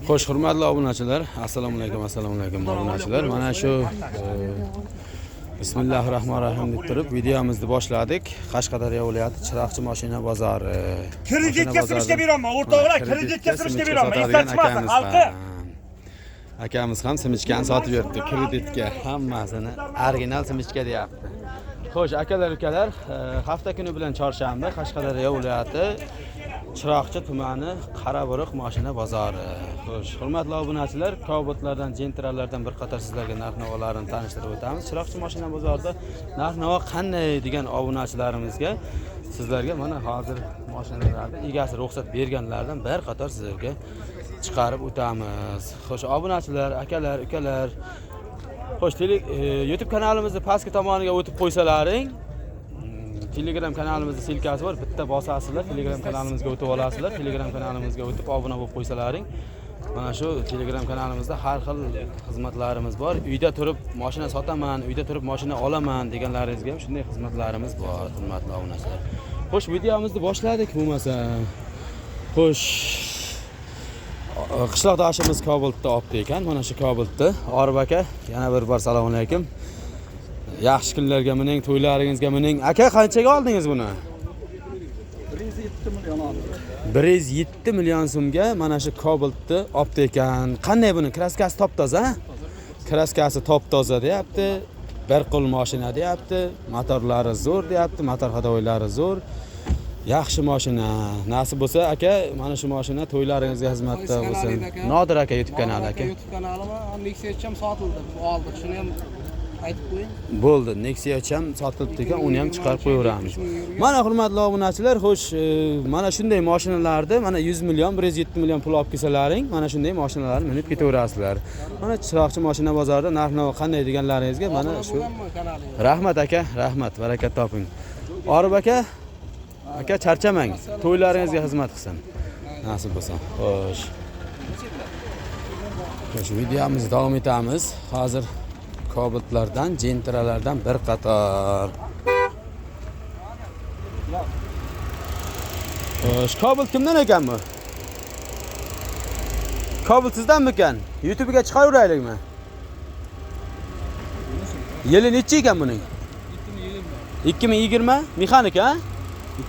Xo'sh, hurmatli obunachilar, assalomu alaykum obunachilar. Mana shu Bismillahirrohmanirrohim deb turib videomizni boshladik. Qashqadaryo viloyati Chiroqchi mashina bozori. Kreditga simishga beraman, o'rtoqlar, kreditga simishga beraman. Eslatmasin xalqi. Akamiz ham simichkani sotib beribdi kreditga. Hammasini original simichka deyapti. Xo'sh, akalar, ukalar, hafta kuni bilan chorshanba Qashqadaryo viloyati Chiroqchi tumani Qaraburiq mashina bozori. Xo'sh, hurmatli obunachilar, Cobotlardan, Gentralardan bir qator sizlarga narx-navolarni tanishtirib o'tamiz. Chiroqchi mashina bozorida narx-navo qanday degan obunachilarimizga sizlarga mana hozir mashinalarning egasi ruxsat berganlardan bir qator sizlarga chiqarib o'tamiz. Xo'sh, obunachilar, akalar, ukalar, xo'sh, YouTube kanalimizni pastki tomoniga o'tib qo'ysalaring, Telegram kanalimizda silkasi bor, bitta bosasizlar, Telegram kanalimizga o'tib olasizlar. Telegram kanalimizga o'tib obuna bo'lib qo'ysalaring, mana shu Telegram kanalimizda har xil xizmatlarimiz bor. Uyda turib mashina sotaman, uyda turib mashina olaman deganlaringizga ham shunday xizmatlarimiz bor, hurmatli obunachilar. Xo'sh, videomizni boshladik bo'lmasa. Xo'sh, qishloqdoshimiz Cobotda olibdi ekan. Mana shu Cobotda Orif aka, yana bir bor assalomu alaykum. Yaxshi kunlarga mining, to'ylaringizga mining. Aka, qanchaga oldingiz buni? 107 million oldim. 107 million so'mga mana shu Cobotni olibdi ekan. Qanday buni? Kraskasi top-toza? Kraskasi top-toza deyapti. Bir qo'l mashina deyapti. Motorlari zo'r deyapti. Motor hadoylari zo'r. Yaxshi mashina. Nasib bo'lsa, aka, mana shu mashina to'ylaringizga xizmatda bo'lsin. Nodir aka YouTube kanali aka. YouTube kanalimga Nexia ham sotildi. Oldik. Shuni ham aytib qo'ying. Bo'ldi, Nexia ham sotilibdi ekan, uni ham chiqarib qo'yaveramiz. Mana hurmatli obunachilar, xo'sh, mana shunday mashinalarni mana 100 million, 107 million pul olib kelsalaring, mana shunday mashinalarni minib ketaverasizlar. Mana Chiroqchi mashina bozorida narx-navo qanday deganlaringizga mana shu. Rahmat aka, rahmat, barakat toping. Orif aka, charchamang, to'ylaringizga xizmat qilsin. Nasib bo'lsa. Xo'sh. Xo'sh, videomizni davom etamiz. Hozir Cobotlardan, Gentralardan bir qator. Xo'sh, Cobot kimdan ekan bu? Cobot sizdanmi ekan? YouTube'ga chiqaraveraylikmi? Yili necha ekan buning? 2020 mexanik, ha?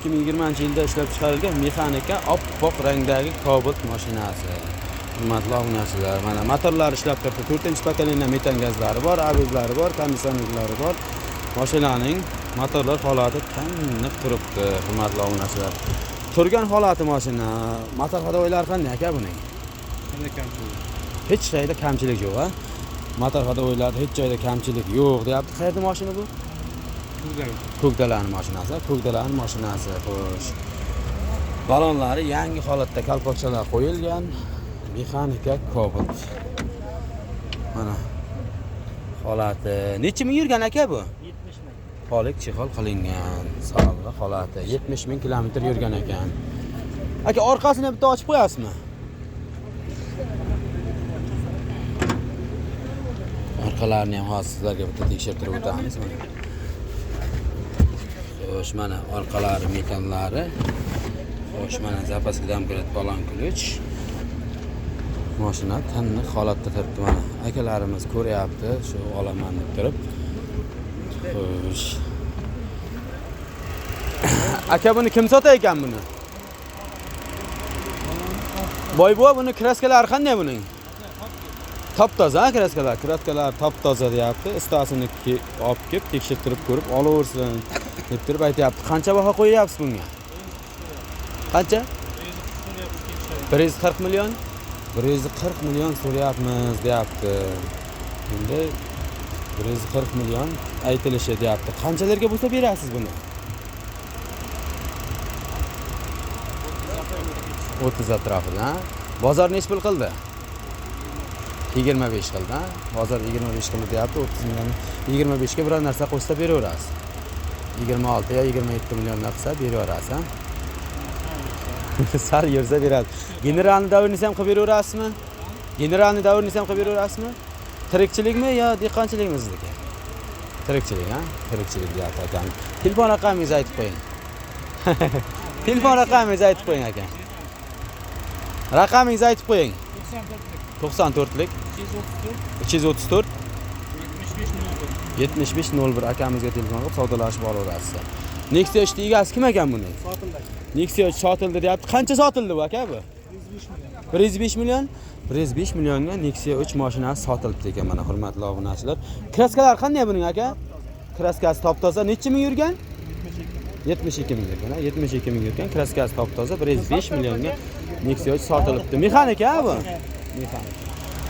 2020-yilda ishlab chiqarilgan mexanika oppoq rangdagi Cobot mashinasi. Hurmatli obunachilar, mana motorlar ishlab turibdi. 4-pokoleniya metan gazlari bor, abizlari bor, konditsionerlari bor. Mashinaning motorlar holati tiniq turibdi, hurmatli obunachilar. Turgan holati mashina, motor hadoylari qanday aka buning? Hech joyda kamchilik yo'q, ha? Motor hadoylarida hech joyda kamchilik yo'q, deyapti. Qayerda mashina bu? Ko'kdalaning mashinasi, Ko'kdalaning mashinasi, xo'sh. Balonlari yangi holatda kalpokchalar qo'yilgan. Mexanika Cobot. Mana holati. Necha ming yurgan aka bu? 70 ming. Polik chexol qilingan. Sog'li holati. 70 ming kilometr yurgan ekan. Aka, orqasini bitta ochib qo'yasizmi? Orqalarini ham hozir sizlarga bitta tekshirtirib o'tamiz. Xo'sh, mana orqalari metanlari. Xo'sh, mana zapaska domkrat balon ключ. Mashina tiniq holatda turibdi mana. Akalarimiz ko'ryapti, shu olaman deb turib. Xo'sh. Aka, buni kim sotar ekan buni? Boybo, buni kraskalari qanday buning? Top-toza kraskalar. Kraskalar top-toza deyapti. Ustasini olib kelib tekshirtirib ko'rib olaversin deb turib aytayapti. Qancha baho qo'yapsiz bunga? Qancha? 140 million. 140 million so'rayapmiz deyapti. Endi 140 million aytilishi deyapti. Qanchalarga bo'lsa berasiz buni? 30 atrofida. Bozor nech pul qildi? 25 qildi, ha? Bozor 25 qildi deyapti. 30 million 25 ga biror narsa qo'shsa beraverasiz. 26 yo 27 millionlar qilsa beraverasiz, ha? Sal yursa beradi. Generalni davrni ham qilib beraverasizmi? Generalni davrni ham qilib beraverasizmi? Tirikchilikmi yo dehqonchilikmi sizniki? Tirikchilik, ha? Tirikchilik deyapti akam. Telefon raqamingizni aytib qo'ying. Telefon raqamingizni aytib qo'ying aka. Raqamingizni aytib qo'ying. 94lik 234 7501 akamizga telefon qilib savdolashib olaverasiz. Nexia 3 egasi kim ekan buni? Sotildi. Nexia 3 sotildi deyapti. Qancha sotildi bu aka bu? 105 million. 105 millionga Nexia 3 mashinasi sotilibdi ekan mana hurmatli obunachilar. Kraskalar qanday buning aka? Kraskasi top-toza, necha ming yurgan? 72 ming yurgan, 72 ming yurgan. Kraskasi top-toza 105 millionga Nexia 3 sotilibdi. Mexanik a bu? Mexanik.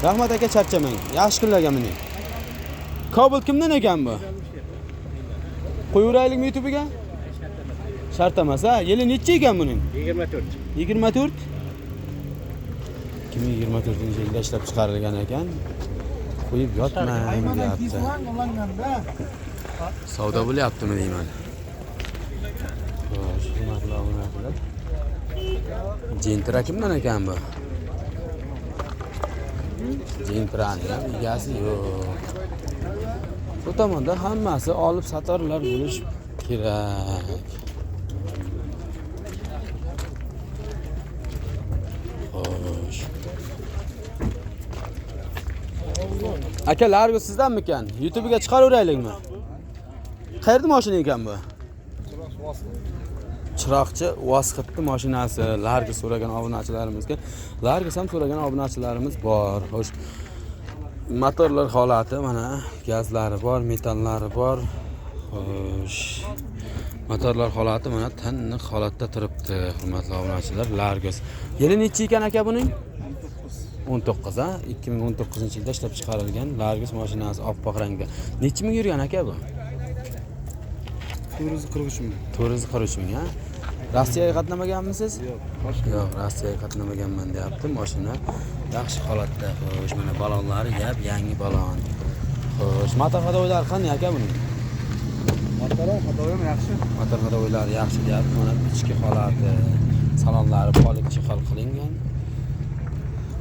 Rahmat aka, charchamang. Yaxshi kunlarga mining. Kabul kimdan ekan bu? Qo'yaveraylikmi YouTube'ga? Shart emas ha. Yili necha ekan buning? 24. 24. 2024-yilda ishlab chiqarilgan ekan. Qo'yib yotmang deyapti. Savdo bo'lyaptimi deyman. Xo'sh, hurmatli obunachilar. Gentra kimdan ekan bu? Gentraning ham egasi yo'q. Bu tomonda hammasi olib satorlar bo'lish kerak. Xo'sh. Aka, Largo sizdanmikan? YouTube'ga chiqaraveraylikmi? Qayerda mashina ekan bu? Chiroqchi Vosxitni mashinasi. Largo so'ragan obunachilarimizga. Largo ham so'ragan obunachilarimiz bor. Xo'sh. Motorlar holati mana gazlari bor, metallari bor. Xo'sh. Motorlar holati mana tiniq holatda turibdi, hurmatli obunachilar. Largos. Yili necha ekan aka buning? 19 ha, 2019-yilda ishlab chiqarilgan Largos mashinasi oppoq rangda. Necha ming yurgan aka bu? 443 ming. 443 ming ha. Rossiyaga qatnamaganmisiz? Yo'q, Yo'q, Rossiyaga qatnamaganman deyapti. Mashina yaxshi holatda. Xo'sh, mana balonlari yangi balon. Xo'sh, motor hadoylari qanday aka buning? Motor hadoyim yaxshi. Motor hadoylari yaxshi deyapti. Mana ichki holati, salonlari polik chexol qilingan.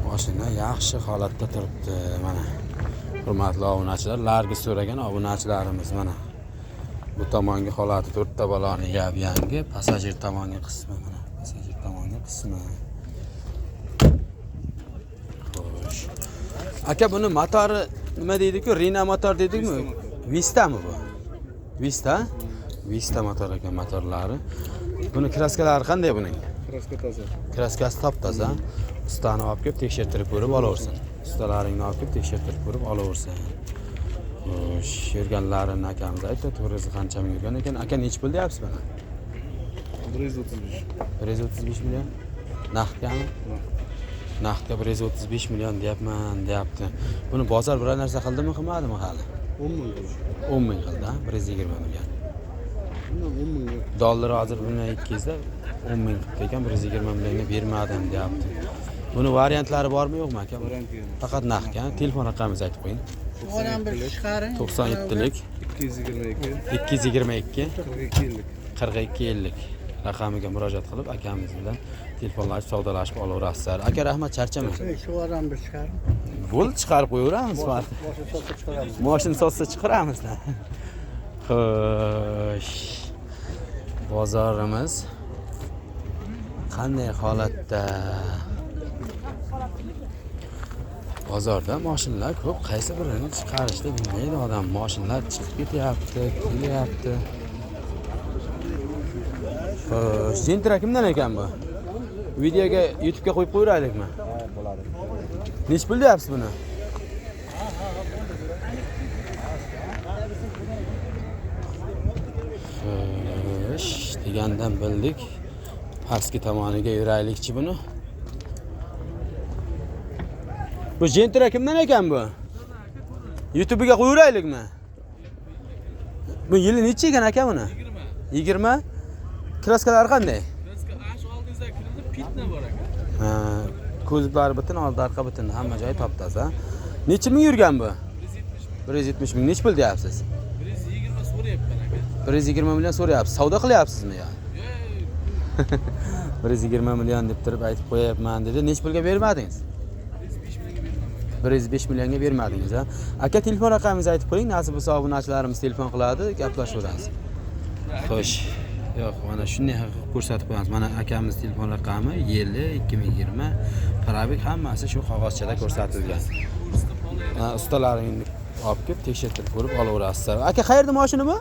Mashina yaxshi holatda turibdi mana. Hurmatli obunachilar, Largo so'ragan obunachilarimiz mana. Bu tomongi holati 4 ta baloni yangi, passajir tomongi qismi mana, passajir tomongi qismi. Xo'sh. Aka, buni motori nima deydi-ku? Rina motor deydikmi? Vista mi bu? Vista? Vista motor ekan motorlari. Buni kraskalari qanday buning? Kraska toza. Kraskasi top-toza. Ustani olib kelib tekshirtirib ko'rib olaversin. Ustalaringni olib kelib tekshirtirib ko'rib olaversin. Xo'sh, yurganlarini akamiz aytdi, to'g'risi qancha yurgan ekan. Aka, nech pul deyapsiz buni? 135. 135 million. Naqdgami? Naqdga 135 million deyapti. Buni bozor biror narsa qildimi, qilmadimi hali? 10 ming. 10 ming qildi, 120 million. 10 ming. Dollar hozir bundan 200 da 10 ming qilib ekan, 120 millionga bermadim deyapti. Buni variantlari bormi, yo'qmi aka? Variant yo'q. Faqat naqdga. Telefon raqamingizni aytib qo'ying. Oram bir chiqaring. 97lik 222 222 42 50. 4250 raqamiga murojaat qilib akamiz bilan telefonlashib savdolashib olaverasizlar. Aka, rahmat, charchamang. Shu oram bir chiqaring. Bo'ldi, chiqarib qo'yaveramiz. Mashina sotsa chiqaramiz. Xo'sh. Bozorimiz qanday holatda? Bozorda mashinalar ko'p, qaysi birini chiqarishni bilmaydi odam. Mashinalar chiqib ketyapti, kelyapti. Xo'sh, Gentra kimdan ekan bu? Videoga YouTube'ga qo'yib qo'yiraylikmi? Ha, bo'ladi. Nech pul deyapsiz buni? Xo'sh, degandan bildik. Pastki tomoniga yuraylikchi buni. Bu Gentra kimdan ekan bu? YouTube'ga qo'yiraylikmi? Bu yili necha ekan aka buni? 20. Kraskalar qanday? Kraska ash oldingizda kirdi, pitna bor ekan. Ha, ko'zlari butun, oldi orqa butun, hamma joyi top-toza. Necha ming yurgan bu? 170 ming. Nech pul deyapsiz? 120 so'rayapman aka. 120 million so'rayapsiz. Savdo qilyapsizmi yo? 120 million deb turib aytib qo'yapman dedi. Nech pulga bermadingiz? 105 millionga bermadingiz ha. Aka, telefon raqamingizni aytib qo'ying. Nasib bo'lsa obunachilarimiz telefon qiladi, gaplashaveramiz. Xo'sh. Yo'q, mana shunday haqiqat ko'rsatib qo'yamiz. Mana akamiz telefon raqami yili 2020, probek hammasi shu qog'ozchada ko'rsatilgan. Ustalaringni olib kelib tekshirtirib ko'rib olaverasizlar. Aka, qayerda mashina bu?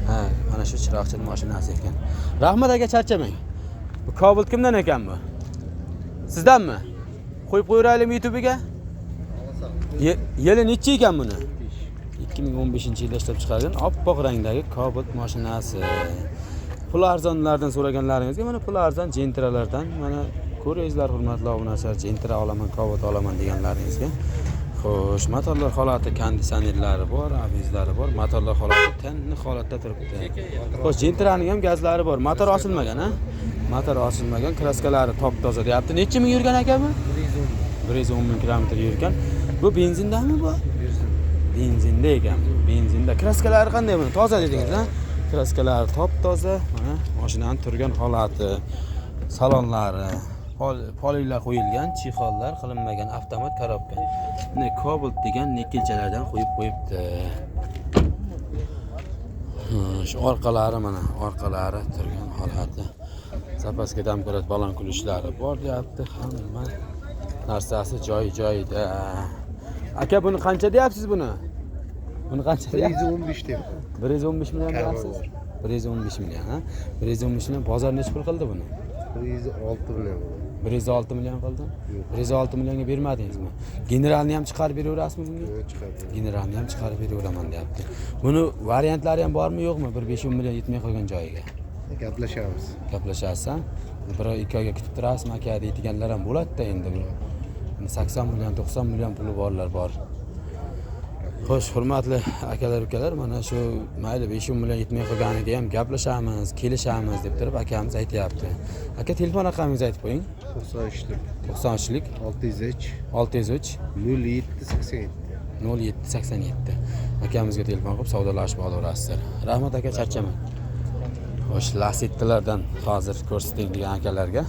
Ha, mana shu chiroqchi mashinasi ekan. Rahmat aka, charchamang. Bu Cobalt kimdan ekan bu? Sizdanmi? Qo'yib qo'yiraylikmi YouTube'ga? Yili necha ekan buni? 2015-yilda ishlab chiqarilgan oppoq rangdagi Cobalt mashinasi. Pul arzonlardan so'raganlaringizga mana pul arzon Gentralardan mana ko'ringizlar, hurmatli obunachilar, Gentra olaman, Cobalt olaman deganlaringizga. Xo'sh, motorlar holati konditsionerlari bor, avizlari bor, motorlar holati tanni holatda turibdi. Xo'sh, Gentraning ham gazlari bor. Motor osilmagan, ha? Motor osilmagan, kraskalari top-toza deyapti. Necha ming yurgan aka bu? 110 ming kilometr yurgan. Bu benzindami bu? Benzinda ekan. Benzinda. Kraskalari qanday buni? Toza dedingiz, ha? Kraskalari top-toza. Mana mashinaning turgan holati, salonlari, polilar qo'yilgan, chexollar qilinmagan avtomat korobka. Buni Cobalt degan nikkelchalardan qo'yibdi. Shu orqalari mana, orqalari turgan holati. Zapaska damkarat balon kulishlari bor deyapti. Hamma narsasi joy-joyida. Aka, buni qancha deyapsiz buni? Buni qancha deyapsiz? 115 deb. 115 million deyapsiz. 115 million, ha? 115 million bozor nech pul qildi buni? 106 million. 106 million qildi? 106 millionga bermadingizmi? Generalni ham chiqarib beraverasizmi bunga? Yo'q, chiqadi. Generalni ham chiqarib beraveraman deyapti. Buni variantlari ham bormi, yo'qmi? 1-5 million yetmay qolgan joyiga. Gaplashamiz. Gaplashasiz. 1-2 oyga kutib turasizmi aka deydiganlar ham bo'ladi-da endi bu. 80 million, 90 million puli borlar bor. Xo'sh, hurmatli akalar, ukalar, mana shu mayli 5 million yetmay qolganiga ham gaplashamiz, kelishamiz deb turib akamiz aytayapti. Aka, telefon raqamingizni aytib qo'ying. 93lik. 93lik 603 603 0787. 0787. Akamizga telefon qilib savdolashib olaverasizlar. Rahmat aka, charchamang. Xo'sh, Lasitlardan hozir ko'rsating degan akalarga.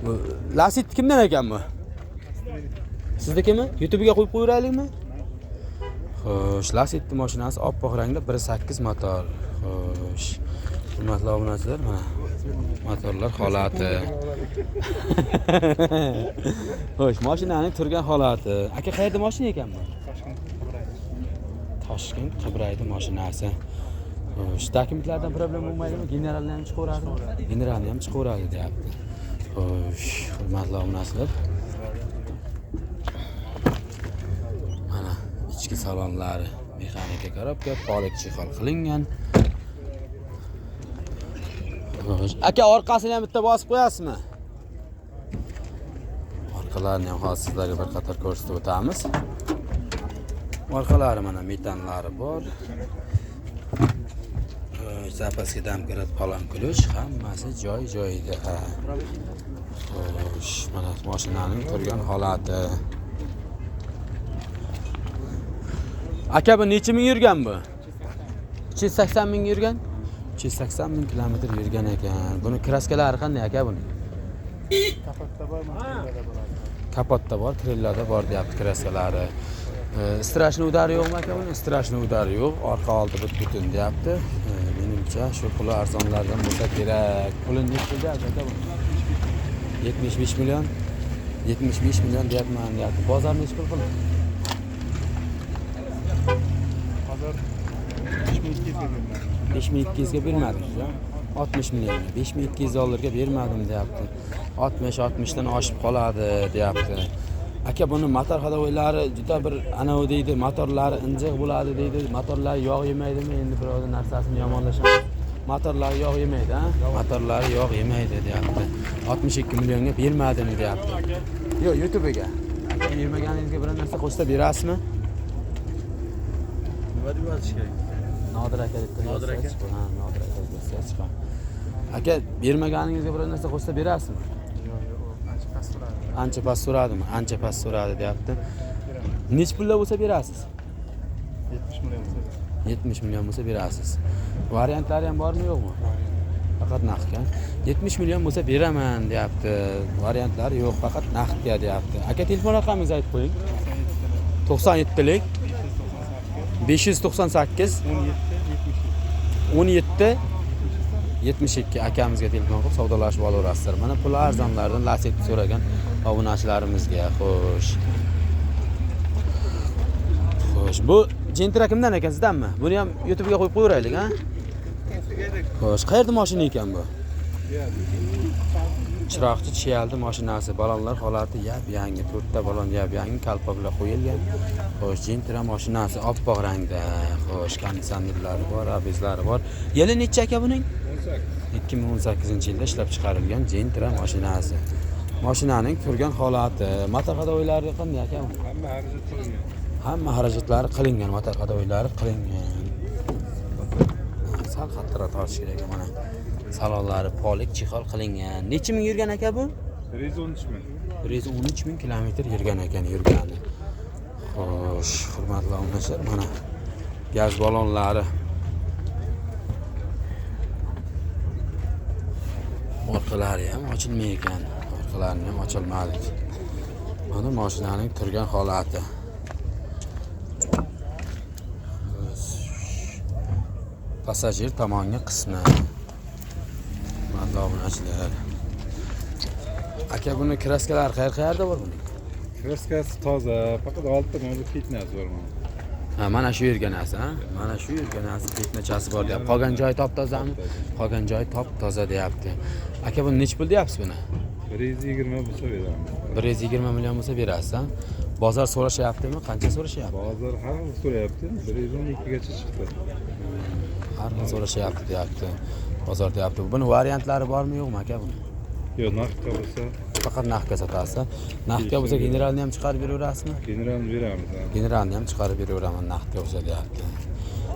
Bu Lasit kimdan ekan bu? Siznikimi? YouTube'ga qo'yib qo'yiraylikmi? Xo'sh, Lasit mashinasi oppoq rangda 1.8 motor. Xo'sh, hurmatli obunachilar, mana motorlar holati. Xo'sh, mashinaning turgan holati. Aka, qayerda mashina ekan bu? Toshkent Qibrayda mashinasi. Xo'sh, dokumentlardan problem bo'lmaydimi? Generalni ham chiqaveradi. Generalni ham chiqaveradi deyapti. Xo'sh, hurmatli obunachilar. Mana ichki salonlari mexanika korobka, polik chexol qilingan. Xo'sh, aka, orqasini ham bitta bosib qo'yasizmi? Orqalarini ham hozir sizlarga bir qator ko'rsatib o'tamiz. Orqalari mana metanlari bor. Zapaska damkarat balon kulish, hammasi joy-joyida. Xo'sh, mana mashinaning turgan holati. Aka, bu necha ming yurgan bu? 280 ming yurgan? 280 ming kilometr yurgan ekan. Buni kraskalari qanday aka buni? Kapotda bor, krillada bor deyapti kraskalari. Strashni udari yo'qmi aka buni? Strashni udari yo'q, orqa oldi butun deyapti. Menimcha shu puli arzonlardan bo'lsa kerak. Puli necha deyapti aka buni? 75 million. 75 million deyapman deyapti. Bozor nech pul qildi? Hozir 5200 ga bermadim. 5200 ga bermadingiz, 60 millionga. 5200 dollarga bermadim deyapti. 60 dan oshib qoladi deyapti. Aka, buni motor hadovoylari juda bir anavi deydi, motorlari injiq bo'ladi deydi. Motorlari yog' yemaydimi? Endi birovning narsasini yomonlashamiz. Motorlari yog' yemaydi, ha? Motorlari yog' yemaydi deyapti. 62 millionga bermadim deyapti. Yo'q, YouTube'ga. Aka, bermaganingizga bir narsa qo'shsa berasizmi? Nima deb yozish kerak? Nodir aka deb Nodir aka? Ha, Nodir aka deb chiqar. Aka, bermaganingizga bir narsa qo'shsa berasizmi? Ancha past so'radimi? Ancha past so'radi deyapti. Nech pullar bo'lsa berasiz? 70 million. 70 million bo'lsa berasiz. Variantlari ham bormi, yo'qmi? Faqat naqdga. 70 million bo'lsa beraman deyapti. Variantlari yo'q, faqat naqdga deyapti. Aka, telefon raqamingizni aytib qo'ying. 97lik 598 17 72 akamizga telefon qilib savdolashib olaverasizlar. Mana pul arzonlardan Lacetti so'ragan obunachilarimizga. Xo'sh. Xo'sh, bu Gentra kimdan ekan, sizdanmi? Buni ham YouTube'ga qo'yib qo'yiraylik, ha? Xo'sh, qayerda mashina ekan bu? Chiroqchi Chiyaldi mashinasi, balonlar holati yab-yangi, 4 ta balon yab-yangi kalpaklar qo'yilgan. Xo'sh, Gentra mashinasi oppoq rangda. Xo'sh, konditsionerlari bor, abizlari bor. Yili necha aka buning? 2018-yilda ishlab chiqarilgan Gentra mashinasi. Mashinaning turgan holati, motor hadoylari qanday aka? Hamma xarajatlari qilingan, motor hadoylari qilingan. Sal qattiqroq tortish kerak mana. Salonlari polik, chexol qilingan. Necha ming yurgan aka bu? 113 ming. 113 ming kilometr yurgan ekan, yurgani. Xo'sh, hurmatli obunachilar, mana gaz balonlari. Orqalari ham ochilmaygan. Orqalarini ham ochilmadi. Mana mashinaning turgan holati. Passajir tomonga qismi. Obunachilar. Aka buni kraskalari qayerda bor buning? Kraskasi toza, faqat 6 ta model fitness bor mana. Ha, mana shu yurganasi, ha? Mana shu yurganasi fitnesschasi bor deyapti. Qolgan joy top tozami? Qolgan joy top toza deyapti. Aka buni nech pul deyapsiz buni? 120 bo'lsa beramiz. 120 million bo'lsa berasiz, ha? Bozor so'rashyaptimi? Qancha so'rashyapti? Bozor har xil so'rayapti. 112 gacha chiqdi. Har xil so'rashyapti deyapti. Bozor deyapti. Buni variantlari bormi, yo'qmi aka buni? Yo'q, naqdga bo'lsa, Faqat naqdga sotasiz. Naqdga bo'lsa generalni ham chiqarib beraverasizmi? generalni beramiz. Generalni ham chiqarib beraveraman naqdga bo'lsa deyapti.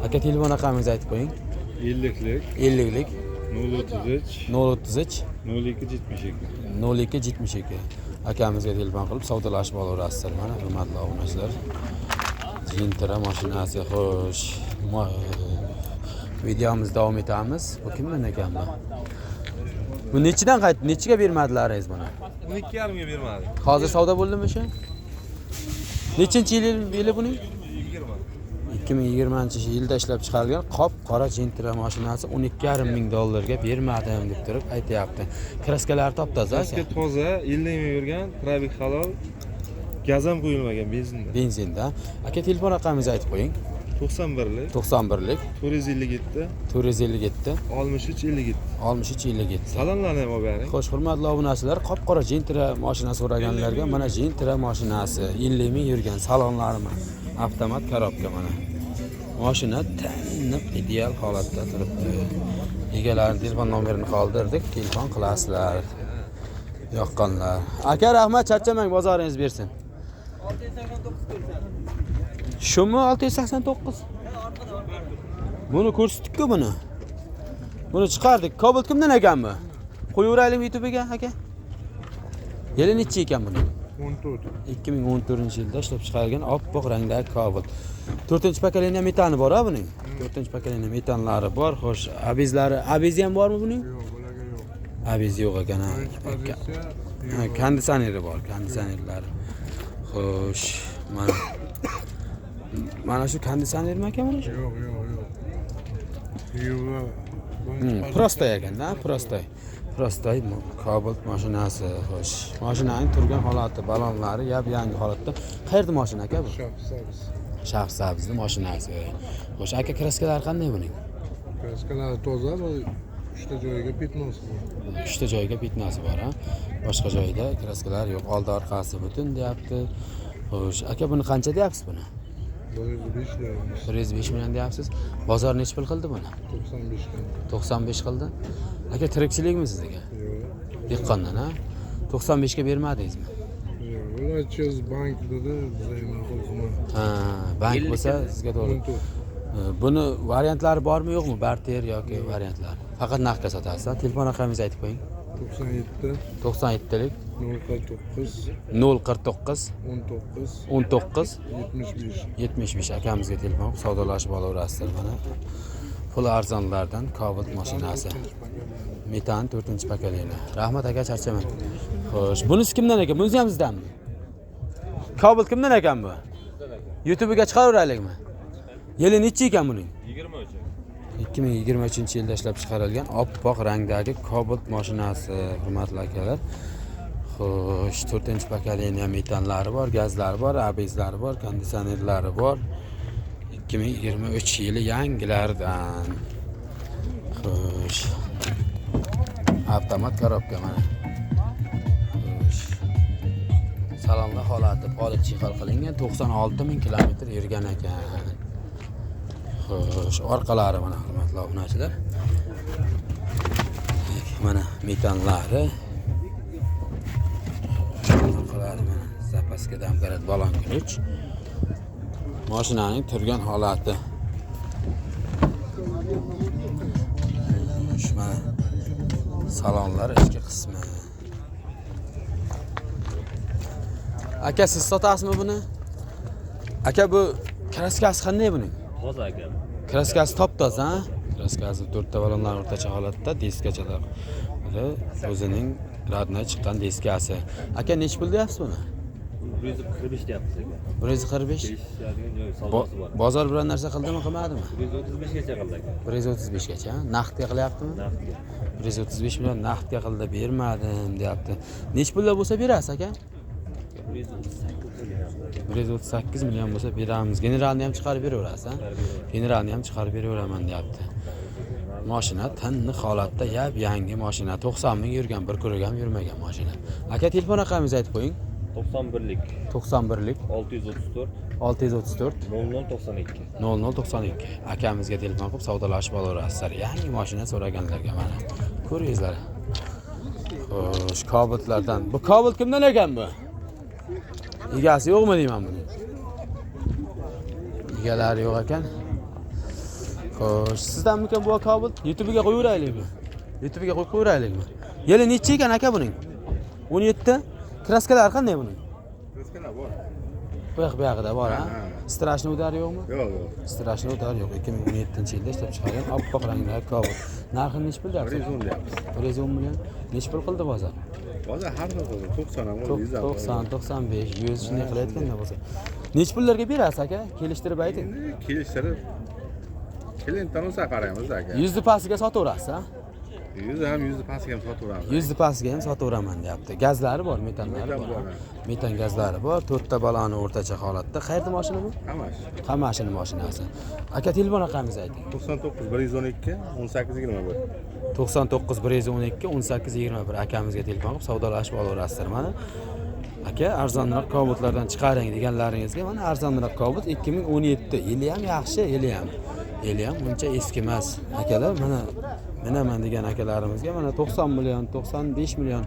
Aka telefon raqamingizni aytib qo'ying. 50lik 50lik 033 033 0272. 0272. Akamizga telefon qilib savdolashib olaverasizlar. Mana hurmatli obunachilar. Gentra mashinasi, xo'sh. Videomizni davom etamiz. Bu kimdan ekan bu? Bu nechidan qaytdi? Nechiga bermadilaringiz buni? 12,5 ga bermadi. Hozir savdo bo'ldimi shu? Nechinchi yili buning? 2020-yilda ishlab chiqarilgan qop-qora Gentra mashinasi 12,5 ming dollarga bermadim deb turib aytayapti. Kraskalari top-toza. Kraska toza, 50 ming yurgan, probek halol. Gaz ham qo'yilmagan benzinda. Benzinda. Aka telefon raqamingizni aytib qo'ying. 91lik 91lik 457 457 63 57. 63 57. Salonlarni ham olib bering. Xo'sh, hurmatli obunachilar, qop-qora Gentra mashina so'raganlarga mana Gentra mashinasi 50 ming yurgan, salonlari mana avtomat korobka mana. Mashina ta'minlab ideal holatda turibdi. Egalarining telefon nomerini qoldirdik, telefon qilasizlar. Yoqqanlar. Aka rahmat, charchamang, bozoringiz bersin. 689 Shumi 689? Buni ko'rsatdik-ku buni. Buni chiqardik. Cobalt kimdan ekan bu? Qo'yaveraylik YouTube'ga aka. Yili necha ekan buni? 14. 2014-yilda ishlab chiqarilgan oppoq rangdagi Cobalt. 4-pokoleniya metani bor-a buning? 4-pokoleniya metanlari bor. Xo'sh, abizi ham bormi buning? Yo'q, bularga yo'q. Abiz yo'q ekan. Konditsioneri bor, konditsionerlari. Xo'sh, mana shu konditsionermi aka mana shu? Yo'q. Prostoy ekanda, prostoy. Prostoy Cobalt mashinasi. Xo'sh, mashinaning turgan holati, balonlari yab-yangi holatda. Qayerda mashina aka bu? Shaxsabizning mashinasi. Xo'sh, aka kraskalari qanday buning? Kraskalari toza, 3 ta joyiga pitnosi bor. 3 ta joyiga pitnosi bor, ha? Boshqa joyda kraskalar yo'q. Oldi orqasi butun deyapti. Xo'sh, aka buni qancha deyapsiz buni? 105 deyapmiz. 105 million deyapsiz. Bozor nech pul qildi buni? 95 ga. 95 qildi. Aka tirikchilikmi sizga? Yo'q. Dehqondan, ha? 95 ga bermadingizmi? Yo'q, ular chiz bank dedi, bizga ma'qul qilmadi. Ha, bank bo'lsa sizga to'g'ri. Buni variantlari bormi, yo'qmi? Barter yoki variantlar. Faqat naqdga sotasiz. Telefon raqamingizni aytib qo'ying. 97lik 049 19 75 akamizga telefon savdolashib olaverasizlar. Mana pul arzonlardan Cobalt mashinasi. Metan 4-pokoleniya. Rahmat aka, charchamang. Xo'sh, bunisi kimdan ekan? Bunisi ham sizdanmi? Cobalt kimdan ekan bu? YouTube'ga chiqaraveraylikmi? Yili necha ekan buning? 23. 2023-yilda ishlab chiqarilgan oppoq rangdagi Cobalt mashinasi, hurmatli akalar. Xo'sh, 4-pokoleniya metanlari bor, gazlari bor, abizlari bor, konditsionerlari bor. 2023 yili yangilardan. Xo'sh. Avtomat korobka mana. Xo'sh. Salonda holati polik chihol qilingan, 96 000 kilometr yurgan ekan. Xo'sh, orqalari mana hurmatli obunachilar. Mana metanlari. Orqalari mana zapaska damkarat balon ключ. Mashinaning turgan holati. Mana salonlar ichki qismi. Aka siz sotasizmi buni? Aka bu kraskasi qanday buning? Toza aka. Kraskasi top-toza, ha? Kraskasi 4 ta balonlar o'rtacha holatda, diskachalar. O'zining radna chiqqan diskasi. Aka nech pul deyapsiz buni? 145 deyapmiz aka. 145. Bozor bilan narsa qildimi, qilmadimi? 135 gacha qildi aka. 135 gacha. Naqdga qilyaptimi? Naqdga. 135 million naqdga qildi, bermadim deyapti. Nech pullar bo'lsa berasiz aka? 138 million bo'lsa beramiz. Generalni ham chiqarib beraverasiz, ha? Generalni ham chiqarib beraveraman deyapti. Mashina tanni holatda, yangi mashina. 90 ming yurgan, bir kurak ham yurmagan mashina. Aka telefon raqamingizni aytib qo'ying. 91lik 91lik 634 634 0092. 0092. Akamizga telefon qilib savdolashib olaverasizlar. Yangi mashina so'raganlarga mana. Ko'ringizlar. Xo'sh, Cobaltlardan. Bu Cobalt kimdan ekan bu? Egasi yo'qmi deyman buni? Egalari yo'q ekan. Xo'sh, sizdanmikan bu Cobalt? YouTube'ga qo'yaveraylikmi? YouTube'ga qo'yib qo'yaveraylikmi? Yili necha ekan aka buning? 17. Kraskalar qanday buning? Kraskalar bor. Bu yoqda bor, ha? Strashni udari yo'qmi? Yo'q. Strashni udari yo'q. 2017-yilda ishlab chiqargan oppoq rangdagi Cobalt. Narxi nech pul deyapsiz? 110 deyapmiz. 110 million. Nech pul qildi bozor? Bozor har xil qildi. 90 ham, 100 ham. 90, 95, 100 shunday qilayotganda bo'lsa. Nech pullarga berasiz aka? Kelishtirib ayting. Kelishtirib kelintan olsa qaraymiz aka. 100 pastiga sotaverasiz, ha? 100 ham 100 pastiga ham sotaveramiz. 100 pastiga ham sotaveraman deyapti. Gazlari bor, metanlari bor. Metan gazlari bor. 4 ta baloni o'rtacha holatda. Qayerda mashina bu? Qamash. Qamashning mashinasi. Aka telefon raqamingizni ayting. 99 112 18 21. 99 112 18 21 akamizga telefon qilib savdolashib olaverasizlar. Mana aka arzonroq Cobaltlardan chiqaring deganlaringizga mana arzonroq Cobalt 2017 yili ham yaxshi, yili ham buncha eski emas. Akalar mana minaman degan akalarimizga mana 90 million, 95 million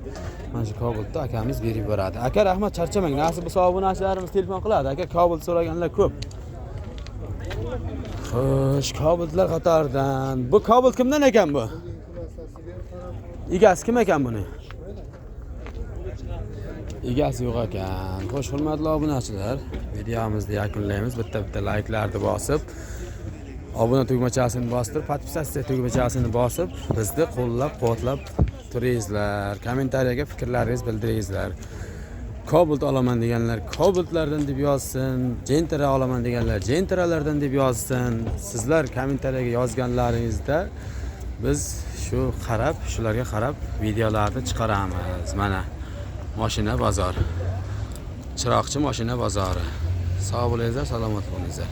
mana shu Cobaltni akamiz berib beradi. Aka rahmat, charchamang. Nasib bo'lsa obunachilarimiz telefon qiladi. Aka Cobalt so'raganlar ko'p. Xo'sh, Cobaltlar qatoridan. Bu Cobalt kimdan ekan bu? Egasi kim ekan buni? Egasi yo'q ekan. Xo'sh, hurmatli obunachilar, videomizni yakunlaymiz. Bitta like'larni bosib, obuna tugmachasini bostirib, podpisatsiya tugmachasini bosib, bizni qo'llab-quvvatlab turingizlar. Kommentariyaga fikrlaringizni bildiringizlar. Cobalt olaman deganlar Cobaltlardan deb yozsin, Gentra olaman deganlar Gentralardan deb yozsin. Sizlar kommentariyaga yozganlaringizda biz shularga qarab videolarni chiqaramiz. Mana mashina bozor. Chiroqchi mashina bozori. Sog' bo'lingizlar, salomat bo'lingizlar.